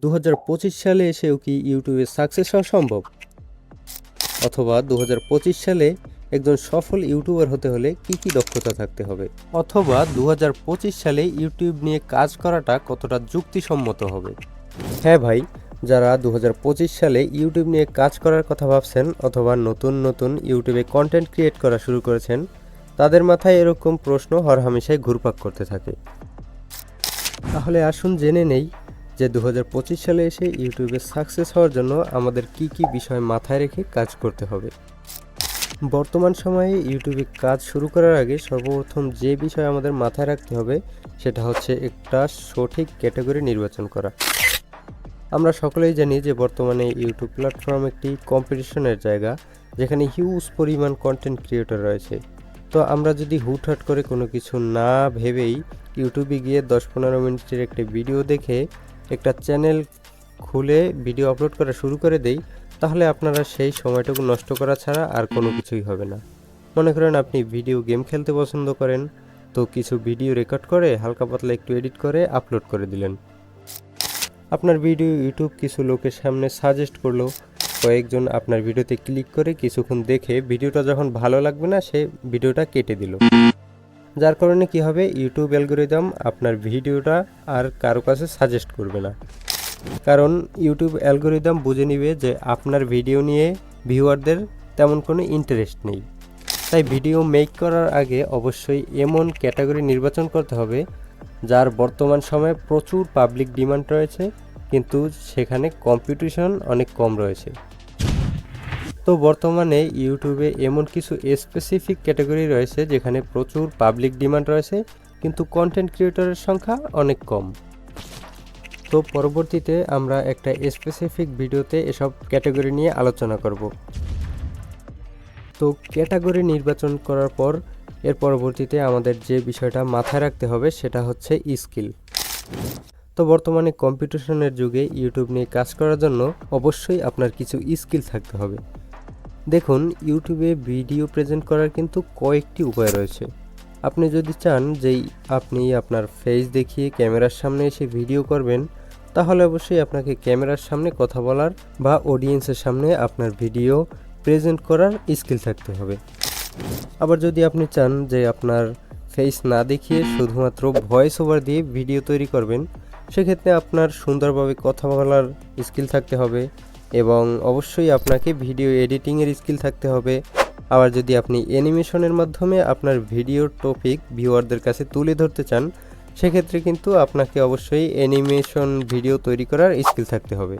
2025 সালে এসেও কি ইউটিউবে সাকসেস হওয়া সম্ভব? অথবা 2025 সালে একজন সফল ইউটিউবার হতে হলে কি দক্ষতা থাকতে হবে? অথবা 2025 সালে ইউটিউব নিয়ে কাজ করাটা কতটা যুক্তিসম্মত হবে? হ্যাঁ ভাই, যারা 2025 সালে ইউটিউব নিয়ে কাজ করার কথা ভাবছেন অথবা নতুন ইউটিউবে কন্টেন্ট ক্রিয়েট করা শুরু করেছেন, তাদের মাথায় এরকম প্রশ্ন হরহামেশাই ঘুরপাক করতে থাকে। তাহলে আসুন জেনে নেই যে 2025 সালে এসে ইউটিউবে সাকসেস হওয়ার জন্য আমাদের কি বিষয় মাথায় রেখে কাজ করতে হবে। বর্তমান সময়ে ইউটিউবে কাজ শুরু করার আগে সর্বপ্রথম যে বিষয় আমাদের মাথায় রাখতে হবে সেটা হচ্ছে একটা সঠিক ক্যাটাগরি নির্বাচন করা। আমরা সকলেই জানি যে বর্তমানে ইউটিউব প্ল্যাটফর্ম একটি কম্পিটিশনের জায়গা, যেখানে হিউজ পরিমাণ কন্টেন্ট ক্রিয়েটর রয়েছে। তো আমরা যদি হুটহাট করে কোনো কিছু না ভেবেই ইউটিউবে গিয়ে 10-15 মিনিটের একটা ভিডিও দেখে একটা চ্যানেল খুলে ভিডিও আপলোড করা শুরু করে দেই, তাহলে আপনারা সেই সময়টুকু নষ্ট করা ছাড়া আর কোনো কিছুই হবে না। মনে করেন আপনি ভিডিও গেম খেলতে পছন্দ করেন, তো কিছু ভিডিও রেকর্ড করে হালকা পাতলা একটু এডিট করে আপলোড করে দিলেন। আপনার ভিডিও ইউটিউব কিছু লোকের সামনে সাজেস্ট করলো, কয়েকজন আপনার ভিডিওতে ক্লিক করে কিছুক্ষণ দেখে ভিডিওটা যখন ভালো লাগবে না সে ভিডিওটা কেটে দিল। যার কারণে কি হবে, ইউটিউব অ্যালগরিদম আপনার ভিডিওটা আর কারো কাছে সাজেস্ট করবে না, কারণ ইউটিউব অ্যালগরিদম বুঝে নিবে যে আপনার ভিডিও নিয়ে ভিউয়ারদের তেমন কোনো ইন্টারেস্ট নেই। তাই ভিডিও মেক করার আগে অবশ্যই এমন ক্যাটাগরি নির্বাচন করতে হবে যার বর্তমান সময়ে প্রচুর পাবলিক ডিমান্ড রয়েছে, কিন্তু সেখানে কম্পিটিশন অনেক কম রয়েছে। তো বর্তমানে ইউটিউবে এমন কিছু স্পেসিফিক ক্যাটাগরি রয়েছে যেখানে প্রচুর পাবলিক ডিমান্ড রয়েছে, কিন্তু কন্টেন্ট ক্রিয়েটরের সংখ্যা অনেক কম। তো পরবর্তীতে আমরা একটা স্পেসিফিক ভিডিওতে এসব ক্যাটাগরি নিয়ে আলোচনা করব। তো ক্যাটাগরি নির্বাচন করার পর এর পরবর্তীতে আমাদের যে বিষয়টা মাথায় রাখতে হবে সেটা হচ্ছে স্কিল। তো বর্তমানে কম্পিটিশনের যুগে ইউটিউব নিয়ে কাজ করার জন্য অবশ্যই আপনার কিছু স্কিল থাকতে হবে। দেখুন, ইউটিউবে ভিডিও প্রেজেন্ট করার কিন্তু কয়েকটি উপায় রয়েছে। আপনি যদি চান যে আপনি আপনার ফেস দেখিয়ে ক্যামেরার সামনে এসে ভিডিও করবেন, তাহলে অবশ্যই আপনাকে ক্যামেরার সামনে কথা বলার বা অডিয়েন্সের সামনে আপনার ভিডিও প্রেজেন্ট করার স্কিল থাকতে হবে। আবার যদি আপনি চান যে আপনার ফেস না দেখিয়ে শুধুমাত্র ভয়েস ওভার দিয়ে ভিডিও তৈরি করবেন, সেক্ষেত্রে আপনার সুন্দরভাবে কথা বলার স্কিল থাকতে হবে এবং অবশ্যই আপনাকে ভিডিও এডিটিংয়ের স্কিল থাকতে হবে। আবার যদি আপনি অ্যানিমেশনের মাধ্যমে আপনার ভিডিওর টপিক ভিউয়ারদের কাছে তুলে ধরতে চান, সেক্ষেত্রে কিন্তু আপনাকে অবশ্যই অ্যানিমেশন ভিডিও তৈরি করার স্কিল থাকতে হবে।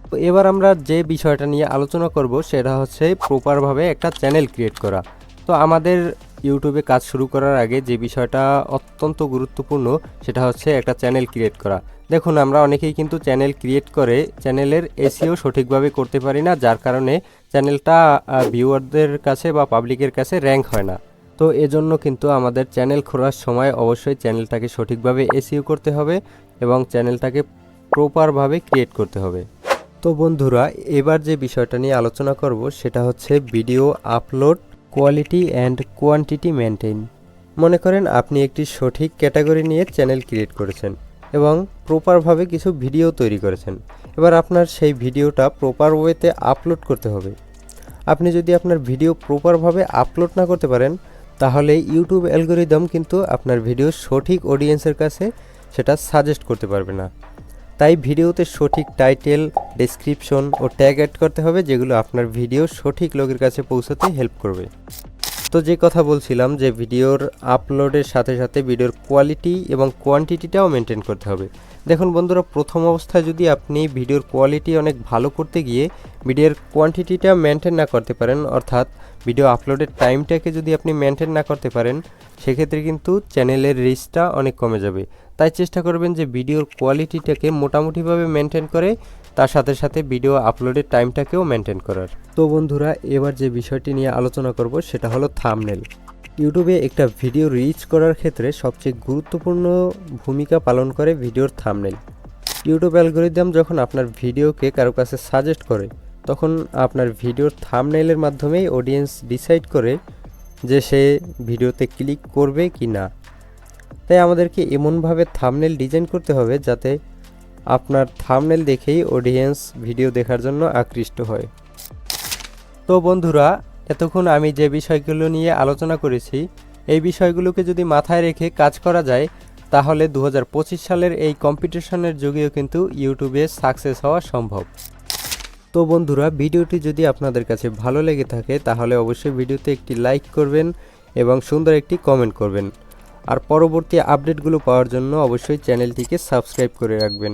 তো এবার আমরা যে বিষয়টা নিয়ে আলোচনা করব সেটা হচ্ছে প্রপারভাবে একটা চ্যানেল ক্রিয়েট করা। তো আমাদের ইউটিউবে কাজ শুরু করার আগে যে বিষয়টা অত্যন্ত গুরুত্বপূর্ণ সেটা হচ্ছে একটা চ্যানেল ক্রিয়েট করা। দেখুন, আমরা অনেকেই কিন্তু চ্যানেল ক্রিয়েট করে চ্যানেলের এসইও সঠিকভাবে করতে পারি না, যার কারণে চ্যানেলটা ভিউয়ারদের কাছে বা পাবলিকের কাছে র্যাঙ্ক হয় না। তো এজন্য কিন্তু আমাদের চ্যানেল খোলার সময় অবশ্যই চ্যানেলটাকে সঠিকভাবে এসইও করতে হবে এবং চ্যানেলটাকে প্রপারভাবে ক্রিয়েট করতে হবে। তো বন্ধুরা, এবার যে বিষয়টা নিয়ে আলোচনা করব সেটা হচ্ছে video upload quality and quantity maintain. মনে করেন আপনি একটি সঠিক ক্যাটাগরি নিয়ে চ্যানেল ক্রিয়েট করেছেন এবং প্রপারভাবে কিছু ভিডিও তৈরি করেছেন। এবার আপনার সেই ভিডিওটা প্রপার ওয়েতে আপলোড করতে হবে। আপনি যদি আপনার ভিডিও প্রপারভাবে আপলোড না করতে পারেন, তাহলে ইউটিউব অ্যালগরিদম কিন্তু আপনার ভিডিও সঠিক অডিয়েন্সের কাছে সেটা সাজেস্ট করতে পারবে না। তাই ভিডিওতে সঠিক টাইটেল, ডেসক্রিপশন ও ট্যাগ অ্যাড করতে হবে, যেগুলো আপনার ভিডিও সঠিক লোকের কাছে পৌঁছাতে হেল্প করবে। তো যে কথা বলছিলাম যে ভিডিওর আপলোডের সাথে সাথে ভিডিওর কোয়ালিটি এবং কোয়ান্টিটিটাও মেনটেন করতে হবে। দেখুন বন্ধুরা, প্রথম অবস্থায় যদি আপনি ভিডিওর কোয়ালিটি অনেক ভালো করতে গিয়ে ভিডিওর কোয়ান্টিটিটা মেনটেন না করতে পারেন, অর্থাৎ ভিডিও আপলোডের টাইমটাকে যদি আপনি মেনটেন না করতে পারেন, সেক্ষেত্রে কিন্তু চ্যানেলের রিচটা অনেক কমে যাবে। তাই চেষ্টা করবেন যে ভিডিওর কোয়ালিটিটাকে মোটামুটিভাবে মেনটেন করে তার সাথে সাথে ভিডিও আপলোডের টাইমটাকেও মেনটেন করার। তো বন্ধুরা, এবার যে বিষয়টি নিয়ে আলোচনা করব সেটা হলো থাম্বনেল। ইউটিউবে একটা ভিডিও রিচ করার ক্ষেত্রে সবচেয়ে গুরুত্বপূর্ণ ভূমিকা পালন করে ভিডিওর থাম্বনেল। ইউটিউব অ্যালগরিদম যখন আপনার ভিডিওকে কারো কাছে সাজেস্ট করে, তখন আপনার ভিডিওর থাম্বনেইলের মাধ্যমেই অডিয়েন্স ডিসাইড করে যে সে ভিডিওতে ক্লিক করবে কি না। তাই আমাদেরকে এমনভাবে থাম্বনেল ডিজাইন করতে হবে যাতে আপনার থাম্বনেল দেখেই অডিয়েন্স ভিডিও দেখার জন্য আকৃষ্ট হয়। তো বন্ধুরা, এতক্ষণ আমি যে বিষয়গুলো নিয়ে আলোচনা করেছি, এই বিষয়গুলোকে যদি মাথায় রেখে কাজ করা যায়, তাহলে 2025 সালের এই কম্পিটিশনের যুগেও কিন্তু ইউটিউবে সাকসেস হওয়া সম্ভব। তো বন্ধুরা, ভিডিওটি যদি আপনাদের কাছে ভালো লেগে থাকে তাহলে অবশ্যই ভিডিওতে একটি লাইক করবেন এবং সুন্দর একটি কমেন্ট করবেন। আর পরবর্তী আপডেটগুলো পাওয়ার জন্য অবশ্যই চ্যানেলটিকে সাবস্ক্রাইব করে রাখবেন।